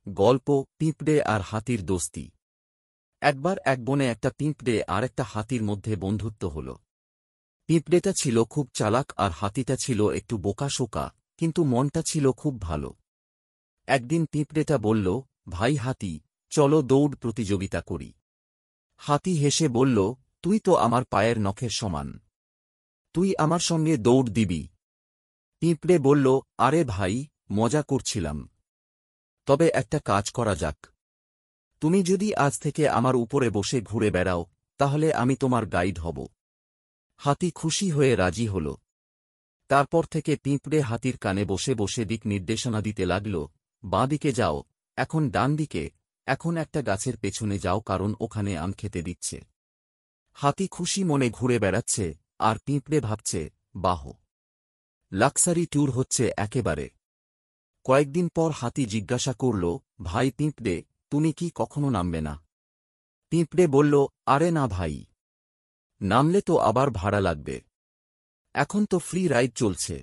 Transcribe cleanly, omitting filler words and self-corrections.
গল্প পিঁপড়ে আর হাতির দোস্তি। একবার এক বনে একটা পিঁপড়ে আর একটা হাতির মধ্যে বন্ধুত্ব হল। পিঁপড়েটা ছিল খুব চালাক আর হাতিটা ছিল একটু বোকাশোকা, কিন্তু মনটা ছিল খুব ভালো। একদিন পিঁপড়েটা বলল, ভাই হাতি, চলো দৌড় প্রতিযোগিতা করি। হাতি হেসে বলল, তুই তো আমার পায়ের নখের সমান, তুই আমার সঙ্গে দৌড় দিবি? পিঁপড়ে বলল, আরে ভাই, মজা করছিলাম। তবে একটা কাজ করা যাক, তুমি যদি আজ থেকে আমার উপরে বসে ঘুরে বেড়াও, তাহলে আমি তোমার গাইড হব। হাতি খুশি হয়ে রাজি হল। তারপর থেকে পিঁপড়ে হাতির কানে বসে বসে দিক নির্দেশনা দিতে লাগল, বাঁ দিকে যাও, এখন ডান দিকে, এখন একটা গাছের পেছনে যাও কারণ ওখানে আম খেতে দিচ্ছে। হাতি খুশি মনে ঘুরে বেড়াচ্ছে, আর পিঁপড়ে ভাবছে, বাহ, লাক্সারি ট্যুর হচ্ছে একেবারে। কয়েকদিন পর হাতি জিজ্ঞাসা করল, ভাই পিঁপড়ে, তুমি কি কখনো নামবে না? পিঁপড়ে বলল, আরে না ভাই, নামলে তো আবার ভাড়া লাগবে, এখন তো ফ্রি রাইড চলছে।